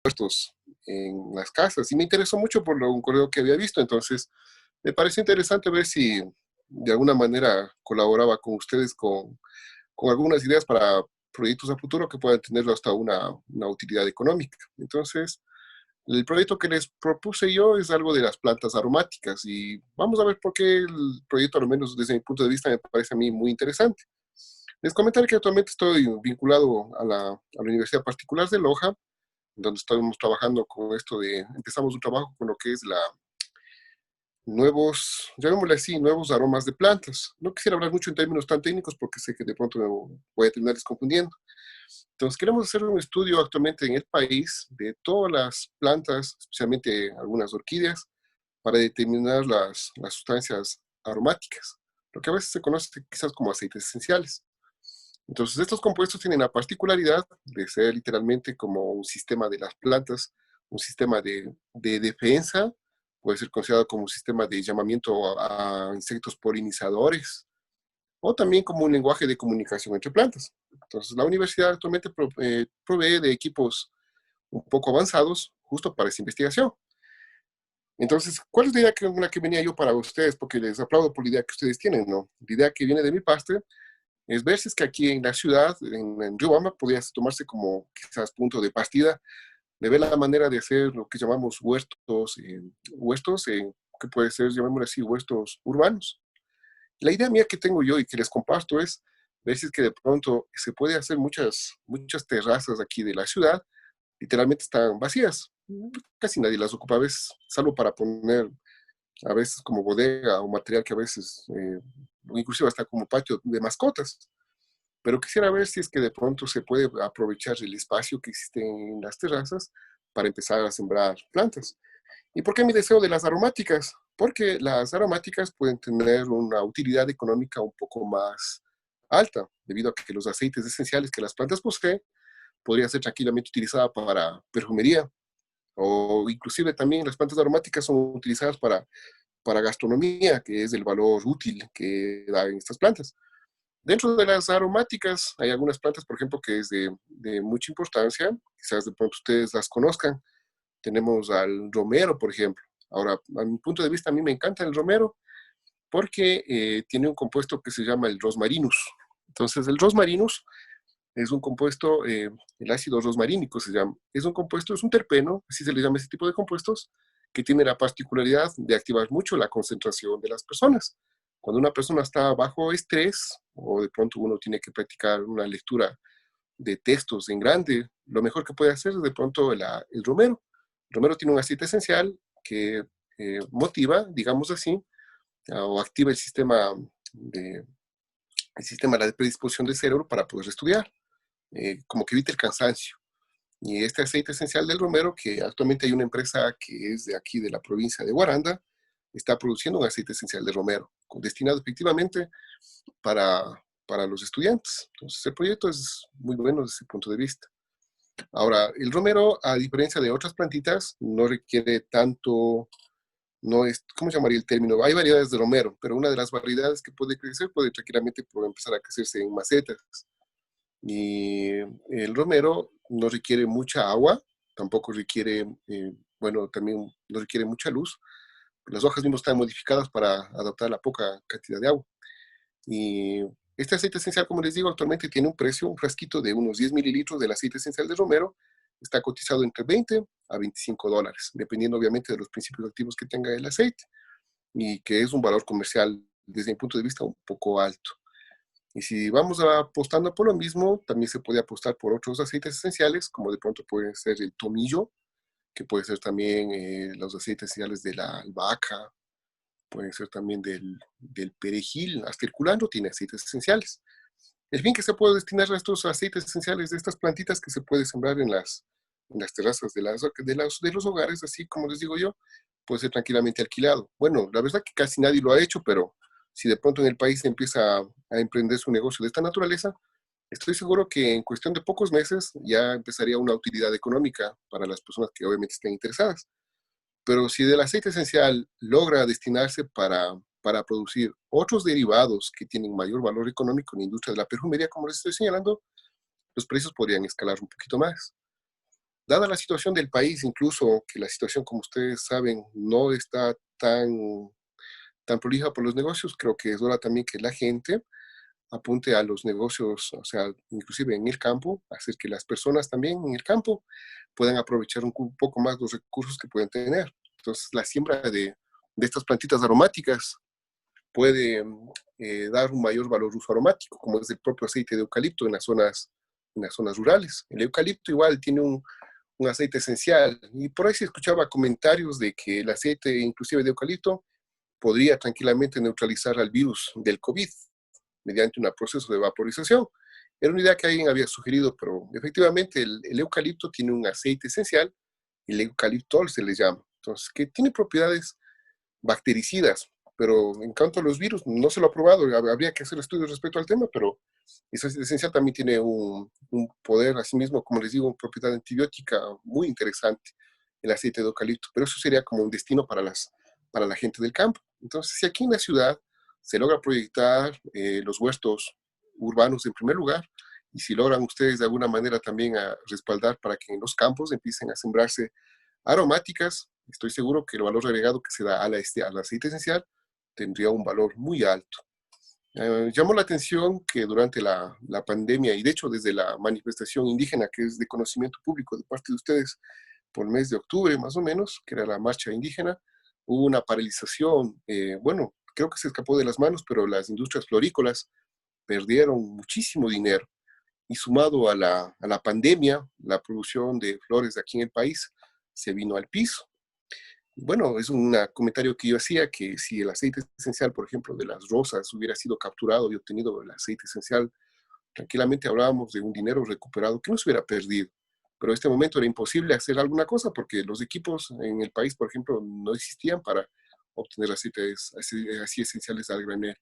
puestos en las casas y me interesó mucho por un correo que había visto, entonces me pareció interesante ver si de alguna manera colaboraba con ustedes con algunas ideas para proyectos a futuro que puedan tener hasta una utilidad económica. Entonces, el proyecto que les propuse yo es algo de las plantas aromáticas y vamos a ver por qué el proyecto, al menos desde mi punto de vista, me parece a mí muy interesante. Les comentaré que actualmente estoy vinculado a la Universidad Particular de Loja, donde estamos trabajando con esto empezamos un trabajo con lo que es nuevos, llamémosle así, nuevos aromas de plantas. No quisiera hablar mucho en términos tan técnicos porque sé que de pronto me voy a terminar desconfundiendo. Entonces, queremos hacer un estudio actualmente en el país de todas las plantas, especialmente algunas orquídeas, para determinar las sustancias aromáticas, lo que a veces se conoce quizás como aceites esenciales. Entonces, estos compuestos tienen la particularidad de ser literalmente como un sistema de las plantas, un sistema de defensa, puede ser considerado como un sistema de llamamiento a insectos polinizadores, o también como un lenguaje de comunicación entre plantas. Entonces, la universidad actualmente provee de equipos un poco avanzados justo para esa investigación. Entonces, ¿cuál es la idea con la que venía yo para ustedes? Porque les aplaudo por la idea que ustedes tienen, ¿no? La idea que viene de mi parte es ver si es que aquí en la ciudad, en Riobamba, podría tomarse como quizás punto de partida, de ver la manera de hacer lo que llamamos que puede ser, llamémoslo así, huertos urbanos. La idea mía que tengo yo y que les comparto es ver si es que de pronto se puede hacer muchas terrazas aquí de la ciudad, literalmente están vacías. Casi nadie las ocupa a veces, salvo para poner a veces como bodega o material que a veces, inclusive hasta como patio de mascotas. Pero quisiera ver si es que de pronto se puede aprovechar el espacio que existe en las terrazas para empezar a sembrar plantas. ¿Y por qué mi deseo de las aromáticas? Porque las aromáticas pueden tener una utilidad económica un poco más alta, debido a que los aceites esenciales que las plantas poseen podrían ser tranquilamente utilizadas para perfumería o inclusive también las plantas aromáticas son utilizadas para gastronomía, que es el valor útil que dan estas plantas. Dentro de las aromáticas hay algunas plantas, por ejemplo, que es de mucha importancia, quizás de pronto ustedes las conozcan. Tenemos al romero, por ejemplo. Ahora, a mi punto de vista, a mí me encanta el romero porque tiene un compuesto que se llama el rosmarinus. Entonces, el rosmarinus es un compuesto, el ácido rosmarínico se llama. Es un compuesto, es un terpeno, así se le llama ese tipo de compuestos, que tiene la particularidad de activar mucho la concentración de las personas. Cuando una persona está bajo estrés o de pronto uno tiene que practicar una lectura de textos en grande, lo mejor que puede hacer es de pronto el romero. El romero tiene un aceite esencial que motiva, digamos así, o activa el sistema de la predisposición del cerebro para poder estudiar, como que evita el cansancio. Y este aceite esencial del romero, que actualmente hay una empresa que es de aquí, de la provincia de Guaranda, está produciendo un aceite esencial de romero, destinado efectivamente para, para los estudiantes. Entonces, el proyecto es muy bueno desde ese punto de vista. Ahora, el romero, a diferencia de otras plantitas, no requiere tanto, no es, ¿cómo se llamaría el término? Hay variedades de romero, pero una de las variedades que puede crecer puede tranquilamente empezar a crecerse en macetas. Y el romero no requiere mucha agua, tampoco requiere, bueno, también no requiere mucha luz. Las hojas mismo están modificadas para adaptar la poca cantidad de agua. Y este aceite esencial, como les digo, actualmente tiene un precio, un frasquito de unos 10 mililitros del aceite esencial de romero, está cotizado entre 20 a $25, dependiendo obviamente de los principios activos que tenga el aceite, y que es un valor comercial desde mi punto de vista un poco alto. Y si vamos apostando por lo mismo, también se puede apostar por otros aceites esenciales, como de pronto puede ser el tomillo, que puede ser también los aceites esenciales de la albahaca, pueden ser también del perejil, hasta el culantro tiene aceites esenciales. El fin que se puede destinar a estos aceites esenciales de estas plantitas que se puede sembrar en las terrazas de los hogares, así como les digo yo, puede ser tranquilamente alquilado. Bueno, la verdad que casi nadie lo ha hecho, pero si de pronto en el país empieza a emprender su negocio de esta naturaleza, estoy seguro que en cuestión de pocos meses ya empezaría una utilidad económica para las personas que obviamente estén interesadas. Pero si del aceite esencial logra destinarse para producir otros derivados que tienen mayor valor económico en la industria de la perfumería, como les estoy señalando, los precios podrían escalar un poquito más. dada la situación del país, incluso que la situación, como ustedes saben, no está tan prolija por los negocios, creo que es hora también que la gente apunte a los negocios, o sea, inclusive en el campo, hacer que las personas también en el campo puedan aprovechar un poco más los recursos que pueden tener. Entonces, la siembra de estas plantitas aromáticas puede dar un mayor valor uso aromático, como es el propio aceite de eucalipto en las zonas rurales. El eucalipto igual tiene un aceite esencial, y por ahí se escuchaba comentarios de que el aceite inclusive de eucalipto podría tranquilamente neutralizar al virus del COVID mediante un proceso de vaporización. Era una idea que alguien había sugerido, pero efectivamente el eucalipto tiene un aceite esencial, el eucaliptol se le llama, entonces que tiene propiedades bactericidas, pero en cuanto a los virus, no se lo ha probado, habría que hacer estudios respecto al tema, pero ese aceite esencial también tiene un poder, asimismo, como les digo, una propiedad antibiótica muy interesante, el aceite de eucalipto, pero eso sería como un destino para la gente del campo. Entonces, si aquí en la ciudad se logra proyectar los huertos urbanos en primer lugar, y si logran ustedes de alguna manera también a respaldar para que en los campos empiecen a sembrarse aromáticas, estoy seguro que el valor agregado que se da al aceite esencial tendría un valor muy alto. Llamó la atención que durante la pandemia, y de hecho desde la manifestación indígena, que es de conocimiento público de parte de ustedes, por el mes de octubre más o menos, que era la marcha indígena, hubo una paralización, bueno, creo que se escapó de las manos, pero las industrias florícolas perdieron muchísimo dinero. Y sumado a la pandemia, la producción de flores aquí en el país se vino al piso. Bueno, es un comentario que yo hacía, que si el aceite esencial, por ejemplo, de las rosas hubiera sido capturado y obtenido el aceite esencial, tranquilamente hablábamos de un dinero recuperado que no se hubiera perdido. Pero en este momento era imposible hacer alguna cosa porque los equipos en el país, por ejemplo, no existían para obtener aceites así esenciales al granel.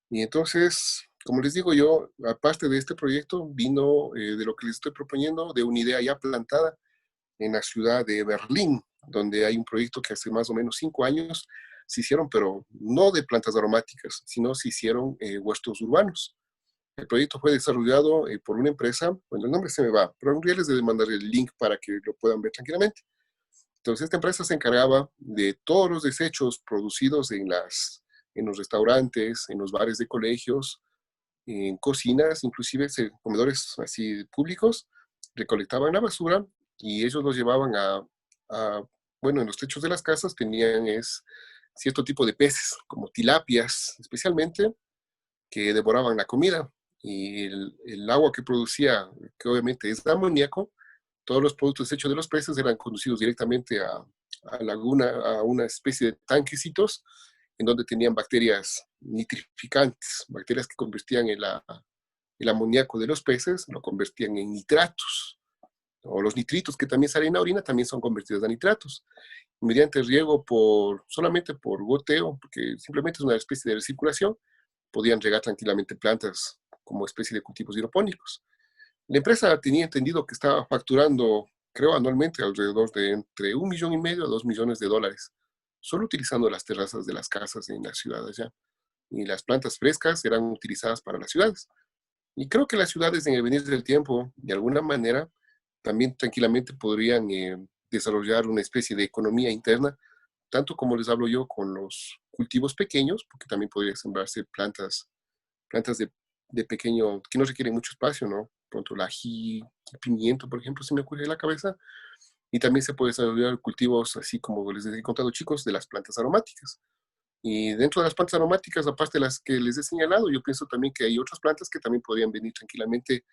Y entonces, como les digo yo, aparte de este proyecto, vino de lo que les estoy proponiendo, de una idea ya plantada en la ciudad de Berlín, donde hay un proyecto que hace más o menos 5 años se hicieron, pero no de plantas aromáticas, sino se hicieron huertos urbanos. El proyecto fue desarrollado por una empresa, bueno, el nombre se me va, pero un día les debe mandar el link para que lo puedan ver tranquilamente. Entonces, esta empresa se encargaba de todos los desechos producidos en los restaurantes, en los bares de colegios, en cocinas, inclusive comedores así públicos, recolectaban la basura y ellos los llevaban bueno, en los techos de las casas tenían cierto tipo de peces, como tilapias especialmente, que devoraban la comida. Y el agua que producía, que obviamente es de amoníaco, todos los productos hechos de los peces eran conducidos directamente a una especie de tanquecitos en donde tenían bacterias nitrificantes, bacterias que convertían el amoníaco de los peces, lo convertían en nitratos, o los nitritos que también salen en la orina también son convertidos a nitratos, mediante riego solamente por goteo, porque simplemente es una especie de recirculación, podían regar tranquilamente plantas como especie de cultivos hidropónicos. La empresa tenía entendido que estaba facturando, creo, anualmente alrededor de entre 1,5 millones a 2 millones de dólares, solo utilizando las terrazas de las casas en la ciudad allá. Y las plantas frescas eran utilizadas para las ciudades. Y creo que las ciudades en el venir del tiempo, de alguna manera, también tranquilamente podrían desarrollar una especie de economía interna, tanto como les hablo yo con los cultivos pequeños, porque también podría sembrarse plantas de pequeño, que no requieren mucho espacio, ¿no? Pronto el ají, el pimiento, por ejemplo, se me ocurre en la cabeza. Y también se puede desarrollar cultivos, así como les he contado, chicos, de las plantas aromáticas. Y dentro de las plantas aromáticas, aparte de las que les he señalado, yo pienso también que hay otras plantas que también podrían venir tranquilamente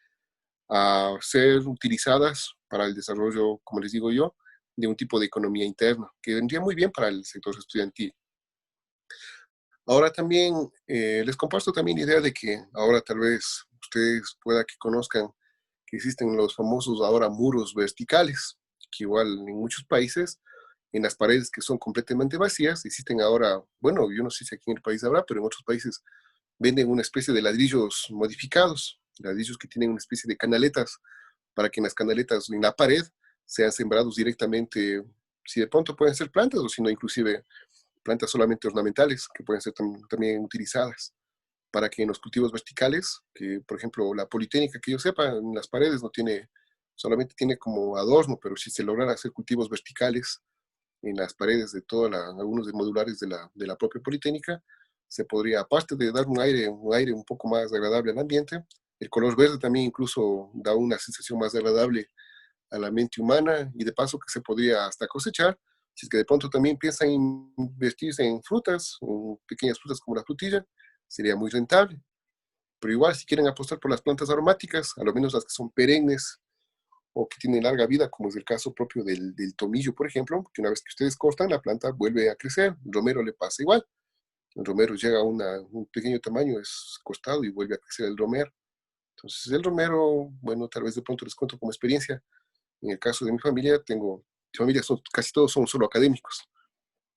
a ser utilizadas para el desarrollo, como les digo yo, de un tipo de economía interna, que vendría muy bien para el sector estudiantil. Ahora también les comparto también la idea de que ahora tal vez ustedes pueda que conozcan que existen los famosos ahora muros verticales, que igual en muchos países, en las paredes que son completamente vacías, existen ahora, bueno, yo no sé si aquí en el país habrá, pero en otros países venden una especie de ladrillos modificados, ladrillos que tienen una especie de canaletas, para que en las canaletas, en la pared, sean sembrados directamente, si de pronto pueden ser plantas o si no, inclusive plantas solamente ornamentales que pueden ser también utilizadas para que en los cultivos verticales, que por ejemplo la politécnica que yo sepa, en las paredes no tiene solamente tiene como adorno, pero si se logran hacer cultivos verticales en las paredes de algunos de modulares de la propia Politécnica, se podría, aparte de dar un aire un poco más agradable al ambiente, el color verde también incluso da una sensación más agradable a la mente humana y de paso que se podría hasta cosechar, si es que de pronto también piensan invertirse en frutas, en pequeñas frutas como la frutilla, sería muy rentable. Pero igual, si quieren apostar por las plantas aromáticas, a lo menos las que son perennes o que tienen larga vida, como es el caso propio del tomillo, por ejemplo, que una vez que ustedes cortan, la planta vuelve a crecer. El romero le pasa igual. El romero llega a un pequeño tamaño, es cortado y vuelve a crecer el romero. Entonces, el romero, bueno, tal vez de pronto les cuento como experiencia. En el caso de mi familia casi todos son solo académicos.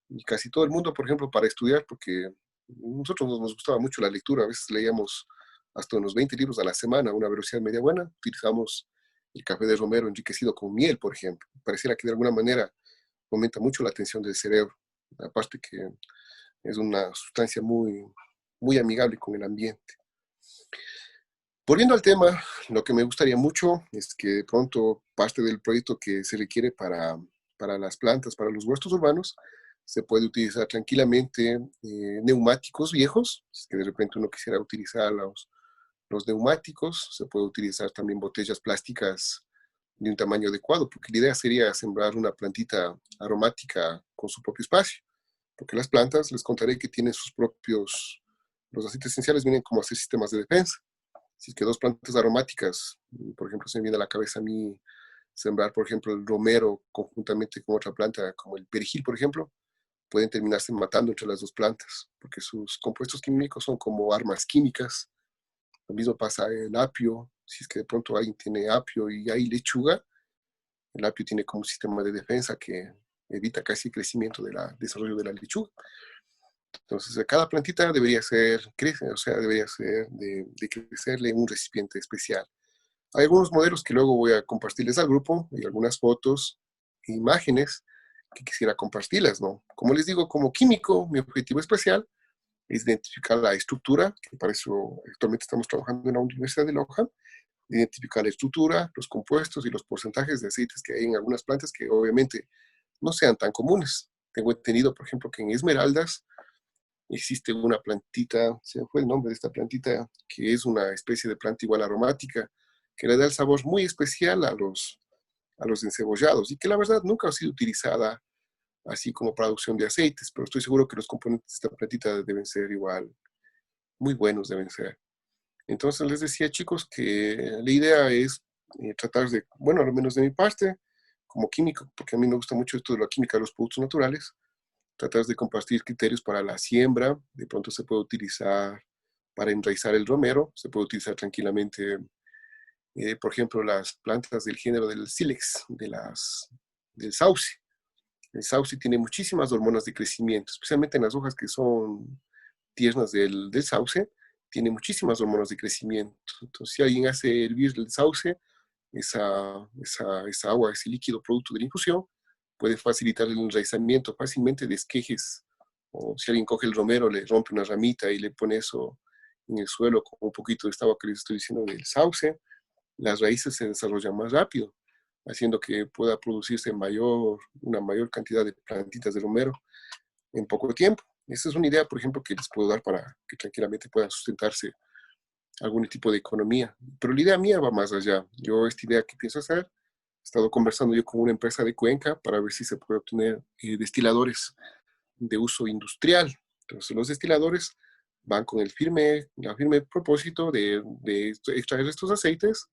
Y casi todo el mundo, por ejemplo, para estudiar, porque nosotros nos gustaba mucho la lectura, a veces leíamos hasta unos 20 libros a la semana a una velocidad media buena, utilizamos el café de romero enriquecido con miel, por ejemplo. Pareciera que de alguna manera aumenta mucho la atención del cerebro, aparte que es una sustancia muy amigable con el ambiente. Volviendo al tema, lo que me gustaría mucho es que de pronto parte del proyecto que se requiere para las plantas, para los huertos urbanos, se puede utilizar tranquilamente neumáticos viejos, si es que de repente uno quisiera utilizar los neumáticos, se puede utilizar también botellas plásticas de un tamaño adecuado, porque la idea sería sembrar una plantita aromática con su propio espacio, porque las plantas, les contaré que tienen los aceites esenciales vienen como a ser sistemas de defensa. Si es que dos plantas aromáticas, por ejemplo, se me viene a la cabeza a mí sembrar, por ejemplo, el romero conjuntamente con otra planta, como el perejil, por ejemplo, pueden terminarse matando entre las dos plantas, porque sus compuestos químicos son como armas químicas. Lo mismo pasa el apio, si es que de pronto alguien tiene apio y hay lechuga, el apio tiene como un sistema de defensa que evita casi el crecimiento del desarrollo de la lechuga. Entonces, cada plantita debería ser de crecerle en un recipiente especial. Hay algunos modelos que luego voy a compartirles al grupo y algunas fotos e imágenes que quisiera compartirlas, ¿no? Como les digo, como químico, mi objetivo especial es identificar la estructura, que para eso actualmente estamos trabajando en la Universidad de Loja, identificar la estructura, los compuestos y los porcentajes de aceites que hay en algunas plantas que obviamente no sean tan comunes. Tengo entendido, por ejemplo, que en esmeraldas existe una plantita, se me fue el nombre de esta plantita, que es una especie de planta igual aromática, que le da el sabor muy especial a los encebollados y que la verdad nunca ha sido utilizada así como producción de aceites, pero estoy seguro que los componentes de esta plantita deben ser igual, muy buenos deben ser. Entonces les decía, chicos, que la idea es tratar de, bueno, al menos de mi parte, como químico, porque a mí me gusta mucho esto de la química de los productos naturales, tratar de compartir criterios para la siembra. De pronto se puede utilizar para enraizar el romero, se puede utilizar tranquilamente, por ejemplo, las plantas del género del sílex, del sauce. El sauce tiene muchísimas hormonas de crecimiento, especialmente en las hojas que son tiernas del sauce, tiene muchísimas hormonas de crecimiento. Entonces, si alguien hace hervir el sauce, esa agua, ese líquido producto de la infusión, puede facilitar el enraizamiento fácilmente de esquejes. O si alguien coge el romero, le rompe una ramita y le pone eso en el suelo con un poquito de esta agua que les estoy diciendo del sauce, las raíces se desarrollan más rápido, haciendo que pueda producirse una mayor cantidad de plantitas de romero en poco tiempo. Esa es una idea, por ejemplo, que les puedo dar para que tranquilamente puedan sustentarse algún tipo de economía. Pero la idea mía va más allá. Yo esta idea que pienso hacer, he estado conversando yo con una empresa de Cuenca para ver si se puede obtener destiladores de uso industrial. Entonces los destiladores van con la firme propósito de extraer estos aceites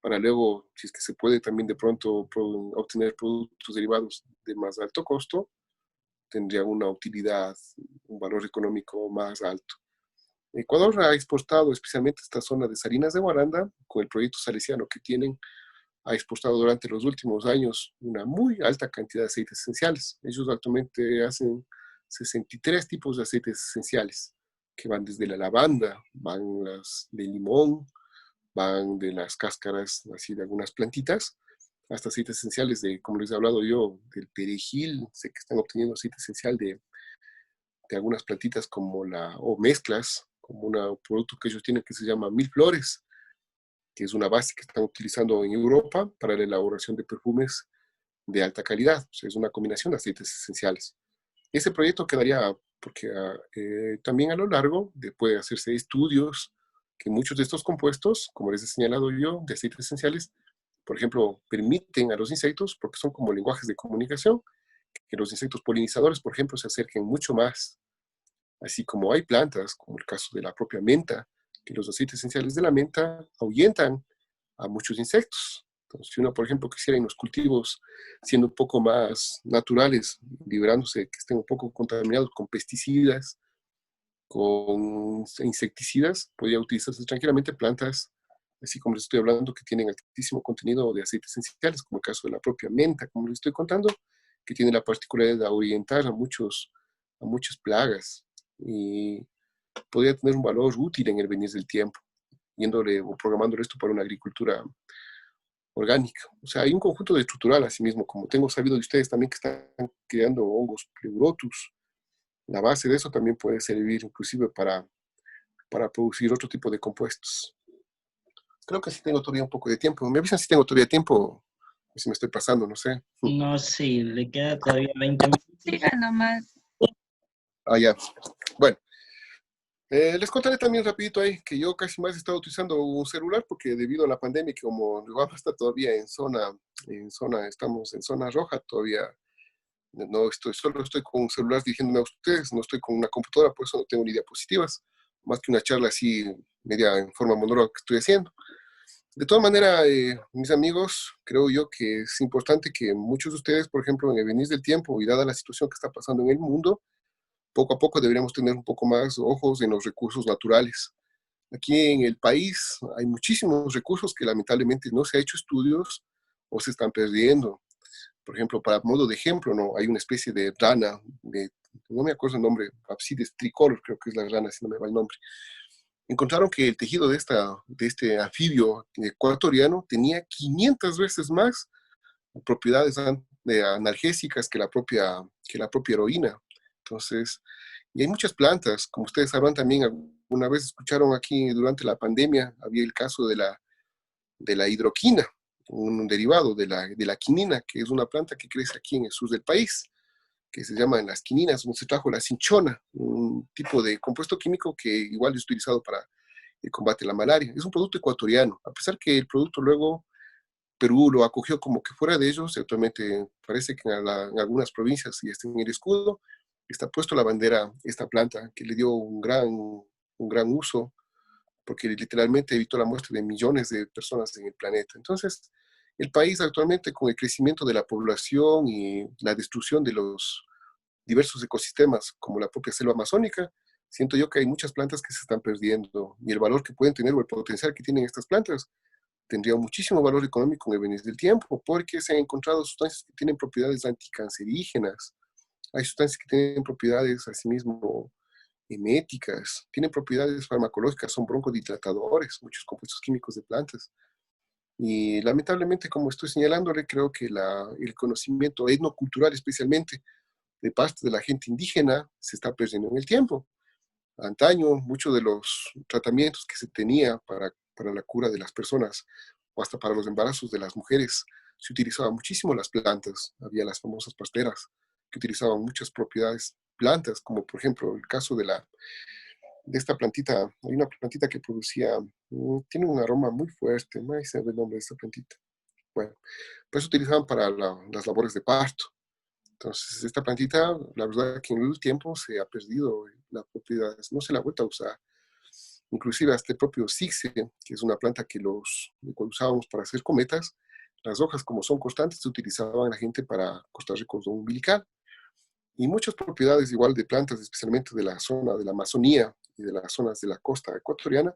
para luego, si es que se puede también de pronto obtener productos derivados de más alto costo, tendría una utilidad, un valor económico más alto. Ecuador ha exportado especialmente esta zona de Salinas de Guaranda, con el proyecto salesiano que tienen, ha exportado durante los últimos años una muy alta cantidad de aceites esenciales. Ellos actualmente hacen 63 tipos de aceites esenciales, que van desde la lavanda, van las de limón, van de las cáscaras así de algunas plantitas, hasta aceites esenciales de, como les he hablado yo, del perejil, sé que están obteniendo aceite esencial de algunas plantitas como o mezclas, como un producto que ellos tienen que se llama mil flores, que es una base que están utilizando en Europa para la elaboración de perfumes de alta calidad. O sea, es una combinación de aceites esenciales. Ese proyecto quedaría, porque también a lo largo puede hacerse estudios que muchos de estos compuestos, como les he señalado yo, de aceites esenciales, por ejemplo, permiten a los insectos, porque son como lenguajes de comunicación, que los insectos polinizadores, por ejemplo, se acerquen mucho más, así como hay plantas, como el caso de la propia menta, que los aceites esenciales de la menta ahuyentan a muchos insectos. Entonces, si uno, por ejemplo, quisiera en los cultivos, siendo un poco más naturales, liberándose, que estén un poco contaminados con pesticidas, con insecticidas, podría utilizarse tranquilamente plantas, así como les estoy hablando, que tienen altísimo contenido de aceites esenciales, como el caso de la propia menta, como les estoy contando, que tiene la particularidad de ahuyentar a muchas plagas y podría tener un valor útil en el venir del tiempo, yéndole o programándole esto para una agricultura orgánica. O sea, hay un conjunto de estructural, asimismo, como tengo sabido de ustedes también que están creando hongos pleurotus. La base de eso también puede servir inclusive para producir otro tipo de compuestos. Creo que sí tengo todavía un poco de tiempo. Me avisan si tengo todavía tiempo, si me estoy pasando, no sé. No, sí, le queda todavía 20 minutos. Siga nomás. Ah, ya. Bueno, les contaré también rapidito ahí que yo casi más he estado utilizando un celular porque debido a la pandemia, que como Guam está todavía estamos en zona roja, todavía no estoy, solo estoy con un celular dirigiéndome a ustedes, no estoy con una computadora, por eso no tengo ni diapositivas, más que una charla así media en forma monóloga que estoy haciendo. De todas maneras, mis amigos, creo yo que es importante que muchos de ustedes, por ejemplo, en el venir del tiempo y dada la situación que está pasando en el mundo, poco a poco deberíamos tener un poco más ojos en los recursos naturales. Aquí en el país hay muchísimos recursos que lamentablemente no se ha hecho estudios o se están perdiendo. Por ejemplo, para modo de ejemplo, ¿no? Hay una especie de rana, no me acuerdo el nombre, Apsides tricolor, creo que es la rana, si no me va el nombre. Encontraron que el tejido de este anfibio ecuatoriano tenía 500 veces más propiedades analgésicas que la propia heroína. Entonces, y hay muchas plantas, como ustedes sabrán también, alguna vez escucharon aquí durante la pandemia, había el caso de la hidroquina, un derivado de la quinina, que es una planta que crece aquí en el sur del país, que se llama en las quininas, donde se trajo la cinchona, un tipo de compuesto químico que igual es utilizado para el combate a la malaria. Es un producto ecuatoriano, a pesar que el producto luego Perú lo acogió como que fuera de ellos, actualmente parece que en algunas provincias y está en el escudo, está puesto la bandera, esta planta, que le dio un gran uso, porque literalmente evitó la muerte de millones de personas en el planeta. Entonces, el país actualmente con el crecimiento de la población y la destrucción de los diversos ecosistemas, como la propia selva amazónica, siento yo que hay muchas plantas que se están perdiendo y el valor que pueden tener o el potencial que tienen estas plantas tendría muchísimo valor económico en el venir del tiempo, porque se han encontrado sustancias que tienen propiedades anticancerígenas, hay sustancias que tienen propiedades asimismo eméticas, tienen propiedades farmacológicas, son broncodilatadores, muchos compuestos químicos de plantas. Y lamentablemente, como estoy señalándole, creo que el conocimiento etnocultural especialmente de parte de la gente indígena se está perdiendo en el tiempo. Antaño, muchos de los tratamientos que se tenía para la cura de las personas o hasta para los embarazos de las mujeres, se utilizaban muchísimo las plantas. Había las famosas pasteras que utilizaban muchas propiedades plantas, como por ejemplo el caso de esta plantita. Hay una plantita que producía, tiene un aroma muy fuerte, no sé el nombre de esta plantita. Bueno, pues se utilizaban para las labores de parto. Entonces, esta plantita, la verdad que en el tiempo se ha perdido la propiedad, no se la ha vuelto a usar. Inclusive hasta el propio Sixe, que es una planta que usábamos para hacer cometas, las hojas como son constantes se utilizaban la gente para cortar el cordón umbilical. Y muchas propiedades igual de plantas, especialmente de la zona de la Amazonía y de las zonas de la costa ecuatoriana,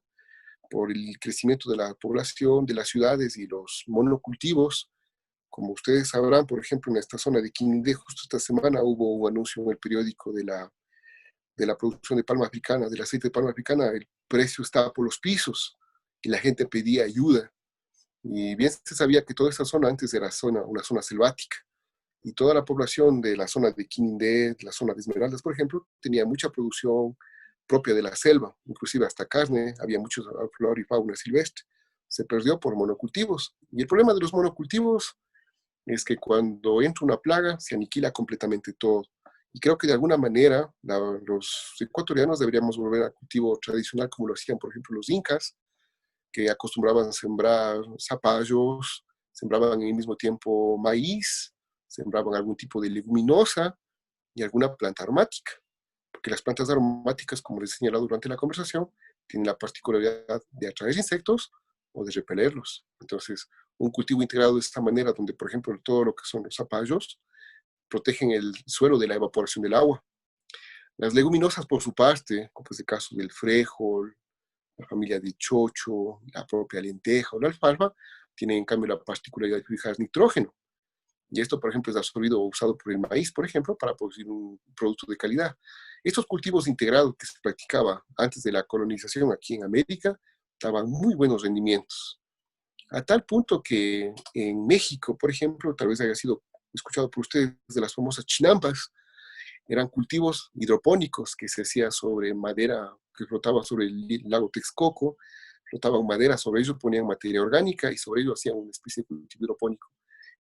por el crecimiento de la población, de las ciudades y los monocultivos. Como ustedes sabrán, por ejemplo, en esta zona de Quindé, justo esta semana hubo un anuncio en el periódico de la producción de palma africana, del aceite de palma africana, el precio estaba por los pisos y la gente pedía ayuda. Y bien se sabía que toda esa zona antes era una zona selvática y toda la población de la zona de Quindé, la zona de Esmeraldas, por ejemplo, tenía mucha producción propia de la selva, inclusive hasta carne, había mucha flora y fauna silvestre. se perdió por monocultivos. Y el problema de los monocultivos es que cuando entra una plaga se aniquila completamente todo. Y creo que de alguna manera los ecuatorianos deberíamos volver al cultivo tradicional como lo hacían, por ejemplo, los incas, que acostumbraban a sembrar zapallos, sembraban al mismo tiempo maíz, sembraban algún tipo de leguminosa y alguna planta aromática. Porque las plantas aromáticas, como les he señalado durante la conversación, tienen la particularidad de atraer insectos o de repelerlos. Entonces, un cultivo integrado de esta manera, donde, por ejemplo, todo lo que son los zapallos protegen el suelo de la evaporación del agua. Las leguminosas, por su parte, como es el caso del frijol, la familia de chocho, la propia lenteja o la alfalfa, tienen en cambio la particularidad de fijar nitrógeno. Y esto, por ejemplo, es absorbido o usado por el maíz, por ejemplo, para producir un producto de calidad. Estos cultivos integrados que se practicaba antes de la colonización aquí en América daban muy buenos rendimientos. A tal punto que en México, por ejemplo, tal vez haya sido escuchado por ustedes de las famosas chinampas, eran cultivos hidropónicos que se hacía sobre madera que flotaba sobre el lago Texcoco, flotaban madera, sobre ello ponían materia orgánica y sobre ello hacían una especie de cultivo hidropónico.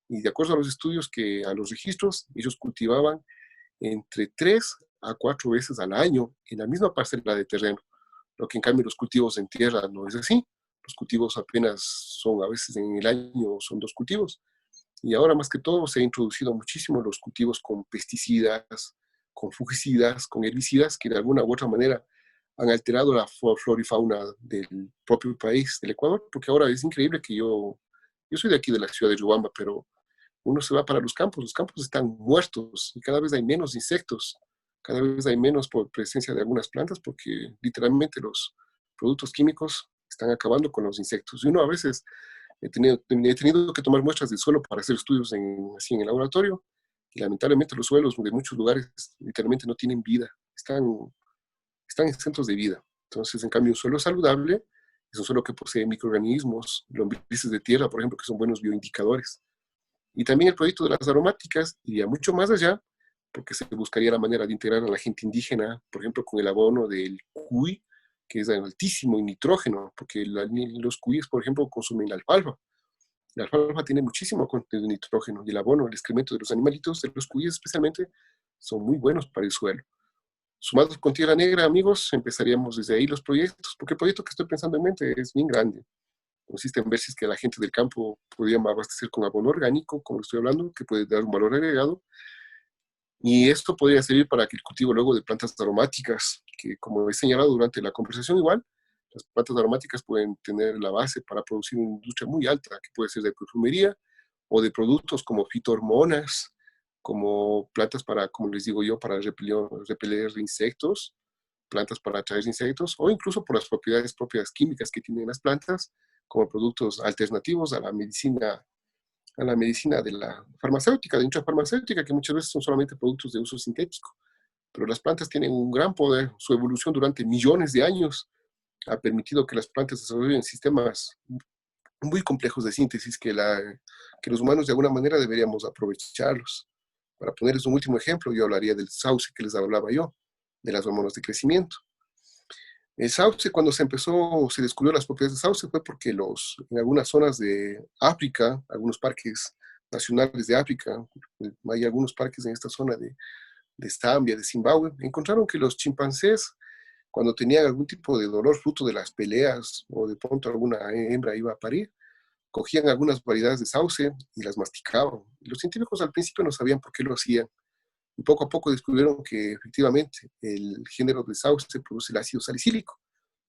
Y de acuerdo a los estudios, a los registros, ellos cultivaban entre 3 a 4 veces al año en la misma parcela de terreno, lo que en cambio los cultivos en tierra no es así. Los cultivos apenas son, a veces en el año son 2 cultivos. Y ahora más que todo se ha introducido muchísimo los cultivos con pesticidas, con fungicidas, con herbicidas, que de alguna u otra manera han alterado la flora y fauna del propio país, del Ecuador, porque ahora es increíble que yo soy de aquí de la ciudad de Riobamba, pero uno se va para los campos están muertos y cada vez hay menos insectos, cada vez hay menos por presencia de algunas plantas porque literalmente los productos químicos están acabando con los insectos. Y uno a veces he tenido que tomar muestras del suelo para hacer estudios así en el laboratorio y lamentablemente los suelos de muchos lugares literalmente no tienen vida, están exentos de vida. Entonces, en cambio, un suelo saludable es un suelo que posee microorganismos, lombrices de tierra, por ejemplo, que son buenos bioindicadores. Y también el proyecto de las aromáticas iría mucho más allá, porque se buscaría la manera de integrar a la gente indígena, por ejemplo, con el abono del cuy, que es altísimo en nitrógeno, porque los cuyes, por ejemplo, consumen la alfalfa. La alfalfa tiene muchísimo contenido de nitrógeno y el abono, el excremento de los animalitos, de los cuyes especialmente, son muy buenos para el suelo. Sumados con Tierra Negra, amigos, empezaríamos desde ahí los proyectos, porque el proyecto que estoy pensando en mente es bien grande. Consiste en ver si es que la gente del campo podría abastecer con abono orgánico, como estoy hablando, que puede dar un valor agregado. Y esto podría servir para que el cultivo luego de plantas aromáticas, que como he señalado durante la conversación igual, las plantas aromáticas pueden tener la base para producir una industria muy alta, que puede ser de perfumería o de productos como fitohormonas, como plantas para, como les digo yo, para repeler insectos, plantas para atraer insectos, o incluso por las propiedades propias químicas que tienen las plantas, como productos alternativos a la medicina de la farmacéutica, de industria farmacéutica, que muchas veces son solamente productos de uso sintético. Pero las plantas tienen un gran poder, su evolución durante millones de años ha permitido que las plantas desarrollen sistemas muy complejos de síntesis que los humanos de alguna manera deberíamos aprovecharlos. Para ponerles un último ejemplo, yo hablaría del sauce que les hablaba yo, de las hormonas de crecimiento. El sauce, cuando se descubrió las propiedades del sauce, fue porque en algunas zonas de África, algunos parques nacionales de África, hay algunos parques en esta zona de Zambia, de Zimbabue, encontraron que los chimpancés, cuando tenían algún tipo de dolor fruto de las peleas o de pronto alguna hembra iba a parir, cogían algunas variedades de sauce y las masticaban. Y los científicos al principio no sabían por qué lo hacían. Y poco a poco descubrieron que efectivamente el género de sauce produce el ácido salicílico,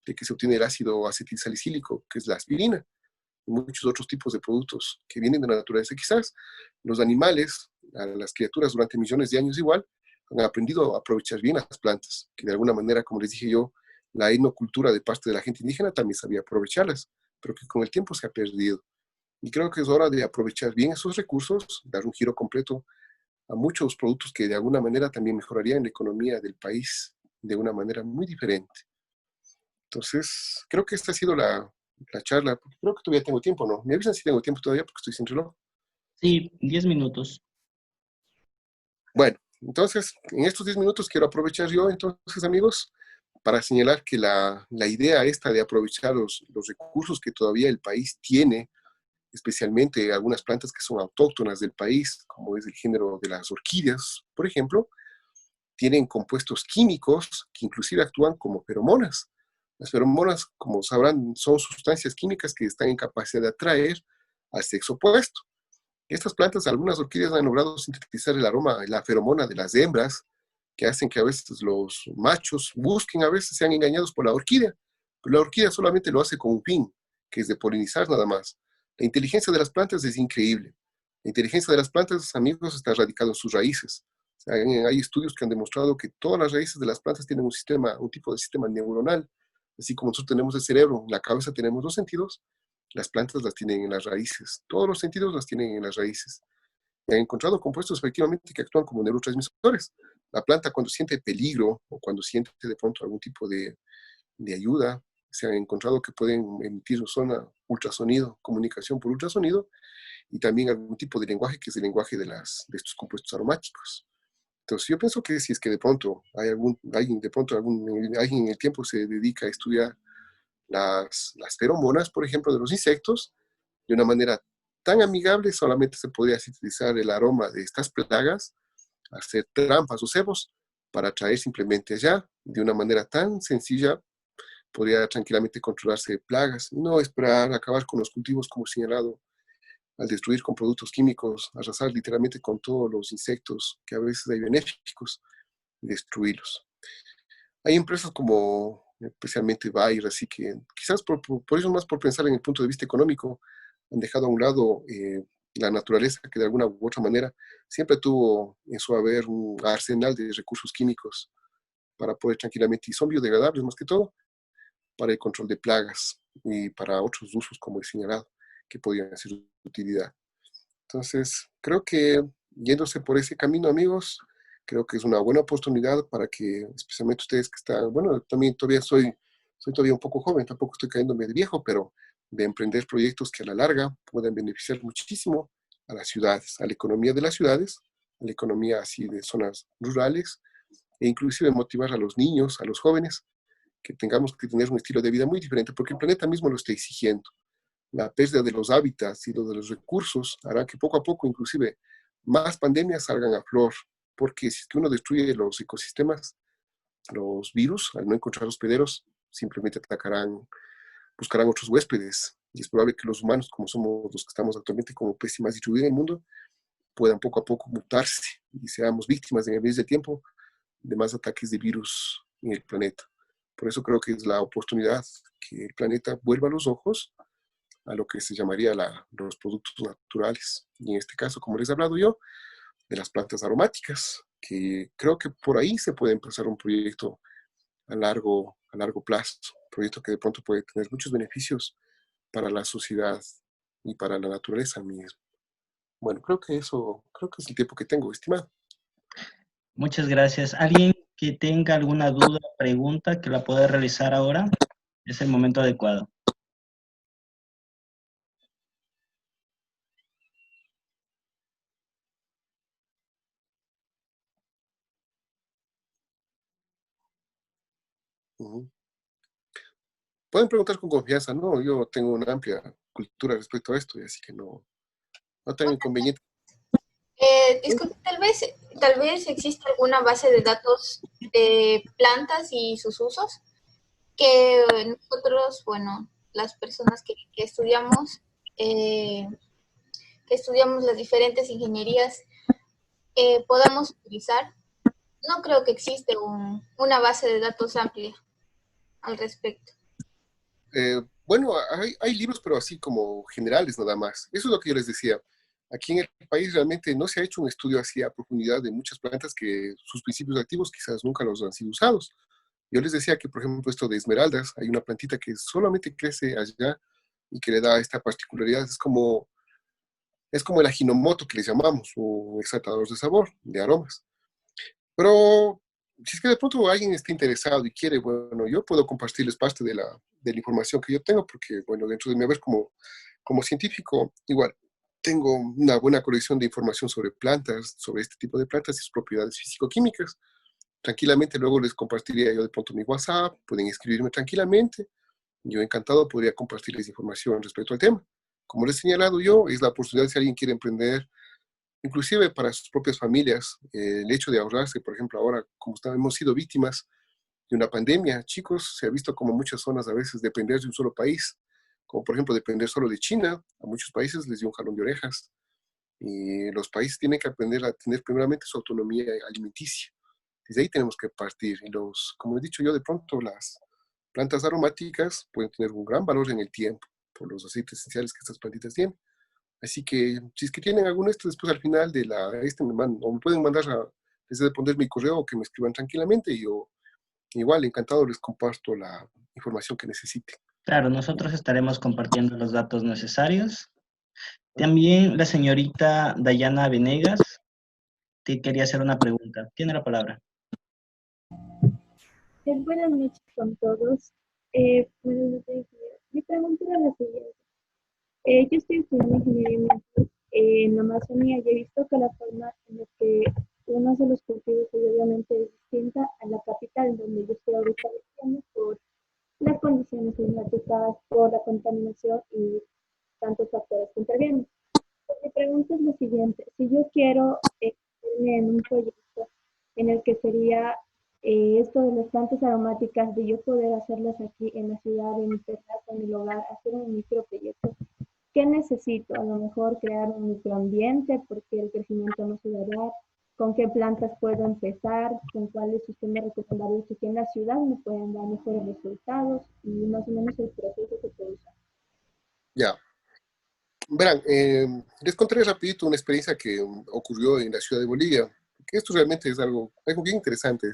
de que se obtiene el ácido acetilsalicílico, que es la aspirina, y muchos otros tipos de productos que vienen de la naturaleza. Quizás los animales, las criaturas durante millones de años igual, han aprendido a aprovechar bien las plantas, que de alguna manera, como les dije yo, la etnocultura de parte de la gente indígena también sabía aprovecharlas, pero que con el tiempo se ha perdido. Y creo que es hora de aprovechar bien esos recursos, dar un giro completo a muchos productos que de alguna manera también mejorarían la economía del país de una manera muy diferente. Entonces, creo que esta ha sido la charla. Creo que todavía tengo tiempo, ¿no? Me avisan si tengo tiempo todavía porque estoy sin reloj. Sí, 10 minutos. Bueno, entonces, en estos 10 minutos quiero aprovechar yo, entonces, amigos, para señalar que la idea esta de aprovechar los recursos que todavía el país tiene, especialmente algunas plantas que son autóctonas del país, como es el género de las orquídeas, por ejemplo, tienen compuestos químicos que inclusive actúan como feromonas. Las feromonas, como sabrán, son sustancias químicas que están en capacidad de atraer al sexo opuesto. Estas plantas, algunas orquídeas han logrado sintetizar el aroma, la feromona de las hembras, que hacen que a veces los machos busquen, a veces sean engañados por la orquídea, pero la orquídea solamente lo hace con un fin, que es de polinizar nada más. La inteligencia de las plantas es increíble. La inteligencia de las plantas, amigos, está radicada en sus raíces. O sea, hay estudios que han demostrado que todas las raíces de las plantas tienen un sistema, un tipo de sistema neuronal. Así como nosotros tenemos el cerebro, en la cabeza tenemos los sentidos, las plantas las tienen en las raíces. Todos los sentidos las tienen en las raíces. Y han encontrado compuestos efectivamente que actúan como neurotransmisores. La planta cuando siente peligro o cuando siente de pronto algún tipo de ayuda, se han encontrado que pueden emitir ultrasonido, comunicación por ultrasonido, y también algún tipo de lenguaje que es el lenguaje de estos compuestos aromáticos. Entonces yo pienso que si es que de pronto alguien en el tiempo se dedica a estudiar las feromonas, por ejemplo, de los insectos, de una manera tan amigable, solamente se podría sintetizar el aroma de estas plagas, hacer trampas o cebos para atraer simplemente allá, de una manera tan sencilla, podría tranquilamente controlarse plagas y no esperar acabar con los cultivos como señalado, al destruir con productos químicos, arrasar literalmente con todos los insectos que a veces hay benéficos y destruirlos. Hay empresas como especialmente Bayer, así que quizás por eso más por pensar en el punto de vista económico, han dejado a un lado la naturaleza que de alguna u otra manera siempre tuvo en su haber un arsenal de recursos químicos para poder tranquilamente, y son biodegradables más que todo, para el control de plagas y para otros usos como he señalado, que podrían ser de utilidad. Entonces, creo que yéndose por ese camino, amigos, creo que es una buena oportunidad para que, especialmente ustedes que están, bueno, también todavía soy todavía un poco joven, tampoco estoy cayéndome de viejo, pero de emprender proyectos que a la larga puedan beneficiar muchísimo a las ciudades, a la economía de las ciudades, a la economía así de zonas rurales, e inclusive motivar a los niños, a los jóvenes, que tengamos que tener un estilo de vida muy diferente, porque el planeta mismo lo está exigiendo. La pérdida de los hábitats y de los recursos hará que poco a poco, inclusive, más pandemias salgan a flor, porque si es que uno destruye los ecosistemas, los virus, al no encontrar hospederos, simplemente atacarán, buscarán otros huéspedes. Y es probable que los humanos, como somos los que estamos actualmente como especies más distribuida en el mundo, puedan poco a poco mutarse y seamos víctimas en el mes de tiempo de más ataques de virus en el planeta. Por eso creo que es la oportunidad que el planeta vuelva los ojos a lo que se llamaría los productos naturales. Y en este caso, como les he hablado yo, de las plantas aromáticas, que creo que por ahí se puede empezar un proyecto a largo plazo, un proyecto que de pronto puede tener muchos beneficios para la sociedad y para la naturaleza misma. Bueno, creo que es el tiempo que tengo, estimado. Muchas gracias. ¿Alguien que tenga alguna duda o pregunta que la pueda realizar ahora? Es el momento adecuado. Uh-huh. Pueden preguntar con confianza, ¿no? Yo tengo una amplia cultura respecto a esto, y así que no tengo inconveniente. Disculpe, tal vez existe alguna base de datos de plantas y sus usos que nosotros, bueno, las personas eh, que estudiamos las diferentes ingenierías, podamos utilizar. No creo que existe una base de datos amplia al respecto. Bueno, hay libros, pero así como generales nada más. Eso es lo que yo les decía. Aquí en el país realmente no se ha hecho un estudio así a profundidad de muchas plantas que sus principios activos quizás nunca los han sido usados. Yo les decía que, por ejemplo, esto de esmeraldas, hay una plantita que solamente crece allá y que le da esta particularidad. Es como el ajinomoto que les llamamos, o exaltador de sabor, de aromas. Pero si es que de pronto alguien está interesado y quiere, bueno, yo puedo compartirles parte de la información que yo tengo, porque, bueno, dentro de mi haber como científico, igual, tengo una buena colección de información sobre plantas, sobre este tipo de plantas y sus propiedades físico-químicas. tranquilamente luego les compartiría yo de pronto mi WhatsApp, pueden escribirme tranquilamente. Yo encantado podría compartirles información respecto al tema. Como les he señalado yo, es la oportunidad si alguien quiere emprender, inclusive para sus propias familias, el hecho de ahorrarse, por ejemplo, ahora como hemos sido víctimas de una pandemia, chicos, se ha visto como muchas zonas a veces depender de un solo país, como por ejemplo depender solo de China, a muchos países les dio un jalón de orejas, y los países tienen que aprender a tener primeramente su autonomía alimenticia. Desde ahí tenemos que partir, y como he dicho yo, de pronto las plantas aromáticas pueden tener un gran valor en el tiempo, por los aceites esenciales que estas plantitas tienen. Así que, si es que tienen alguno de estos, después al final de o me pueden mandar desde poner mi correo o que me escriban tranquilamente y yo igual encantado les comparto la información que necesiten. Claro, nosotros estaremos compartiendo los datos necesarios. También la señorita Dayana Venegas te quería hacer una pregunta. Tiene la palabra. Buenas noches con todos. Buenas noches. Mi pregunta era la siguiente. Yo estoy estudiando ingeniería en la Amazonía y he visto que la forma en la que uno hace los cultivos obviamente es distinta a la capital, donde yo estoy ahorita viviendo, por las condiciones climáticas, por la contaminación y tantos factores que intervienen. Mi pregunta es la siguiente. Si yo quiero meterme en un proyecto en el que sería esto de las plantas aromáticas, de yo poder hacerlas aquí en la ciudad, en mi terraza, en mi hogar, hacer un microproyecto, ¿qué necesito? A lo mejor crear un microambiente porque el crecimiento no se va a dar. ¿Con qué plantas puedo empezar? ¿Con cuáles usted me recomendaría que aquí en la ciudad me puedan dar mejores resultados? Y más o menos el proceso que puedo usar. Ya. Verán, les contaré rapidito una experiencia que ocurrió en la ciudad de Bolivia, que esto realmente es algo bien interesante.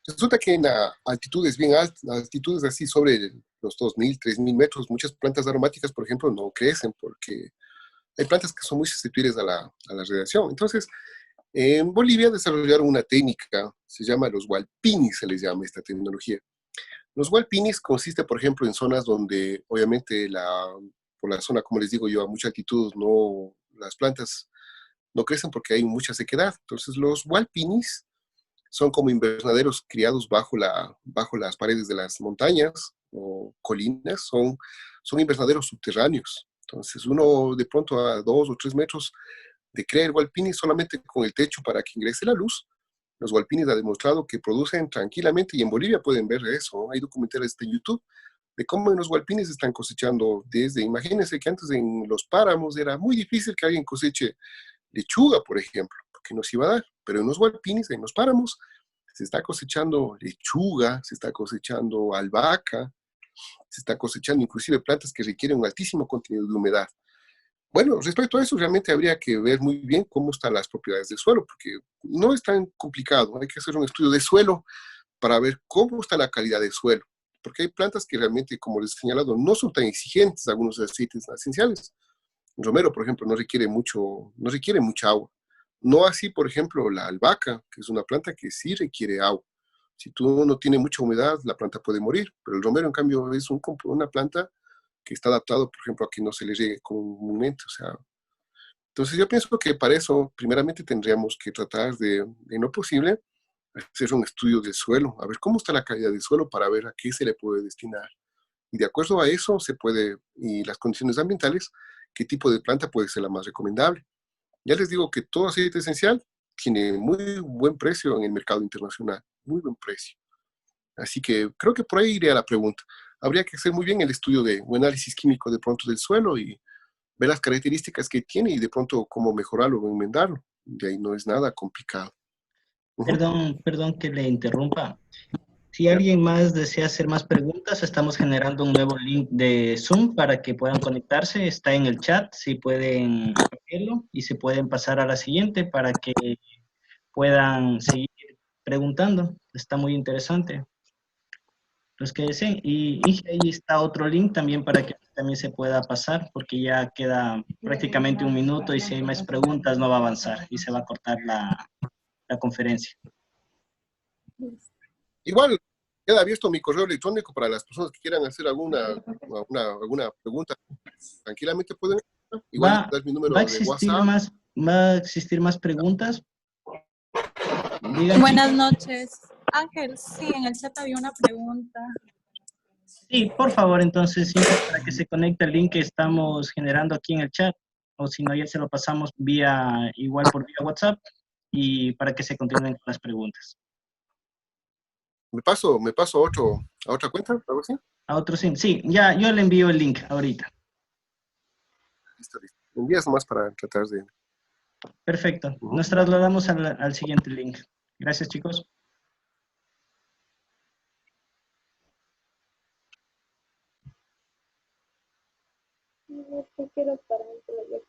Resulta que en altitudes bien altas, altitudes así sobre los 2.000, 3.000 metros, muchas plantas aromáticas, por ejemplo, no crecen porque hay plantas que son muy susceptibles a la radiación. Entonces, en Bolivia desarrollaron una técnica, se llama los hualpinis, se les llama esta tecnología. Los hualpinis consiste, por ejemplo, en zonas donde obviamente por la zona, como les digo yo, a mucha altitud, las plantas no crecen porque hay mucha sequedad. Entonces, los hualpinis son como invernaderos criados bajo las paredes de las montañas o colinas, son invernaderos subterráneos. Entonces, uno de pronto a 2 o 3 metros de crear hualpinis solamente con el techo para que ingrese la luz. Los hualpinis ha demostrado que producen tranquilamente, y en Bolivia pueden ver eso, hay documentales de YouTube de cómo en los hualpinis están cosechando imagínense que antes en los páramos era muy difícil que alguien coseche lechuga, por ejemplo, porque no se iba a dar, pero en los hualpinis, en los páramos, se está cosechando lechuga, se está cosechando albahaca, se está cosechando inclusive plantas que requieren un altísimo contenido de humedad. Bueno, respecto a eso, realmente habría que ver muy bien cómo están las propiedades del suelo, porque no es tan complicado. Hay que hacer un estudio de suelo para ver cómo está la calidad del suelo, porque hay plantas que realmente, como les he señalado, no son tan exigentes, algunos aceites esenciales. El romero, por ejemplo, no requiere mucha agua. No así, por ejemplo, la albahaca, que es una planta que sí requiere agua. Si tú no tienes mucha humedad, la planta puede morir, pero el romero, en cambio, es una planta que está adaptado, por ejemplo, a que no se le riegue comúnmente. O sea, entonces yo pienso que para eso, primeramente, tendríamos que tratar de lo posible, hacer un estudio del suelo, a ver cómo está la calidad del suelo para ver a qué se le puede destinar. Y de acuerdo a eso y las condiciones ambientales, qué tipo de planta puede ser la más recomendable. Ya les digo que todo aceite esencial tiene muy buen precio en el mercado internacional, muy buen precio. Así que creo que por ahí iría la pregunta. Habría que hacer muy bien el estudio un análisis químico de pronto del suelo y ver las características que tiene y de pronto cómo mejorarlo o enmendarlo. De ahí no es nada complicado. Perdón que le interrumpa. Si Ya. alguien más desea hacer más preguntas, estamos generando un nuevo link de Zoom para que puedan conectarse. Está en el chat, si pueden verlo y se pueden pasar a la siguiente para que puedan seguir preguntando. Está muy interesante. Los que deseen. Y ahí está otro link también para que también se pueda pasar, porque ya queda prácticamente 1 minuto y si hay más preguntas no va a avanzar y se va a cortar la conferencia. Igual queda abierto mi correo electrónico para las personas que quieran hacer alguna pregunta. Tranquilamente pueden. Igual les dar mi número de WhatsApp. ¿Va a existir más preguntas? Digan, Buenas chicos. noches. Ángel, sí, en el chat había una pregunta. Sí, por favor, entonces, sí, para que se conecte el link que estamos generando aquí en el chat, o si no, ya se lo pasamos igual por vía WhatsApp, y para que se continúen con las preguntas. Me paso a otra cuenta, algo así. A otro sí, sí, ya, yo le envío el link ahorita. Listo, listo. Me envías nomás para tratar de... Perfecto, nos trasladamos al siguiente link. Gracias, chicos. No, es que quiero para dentro de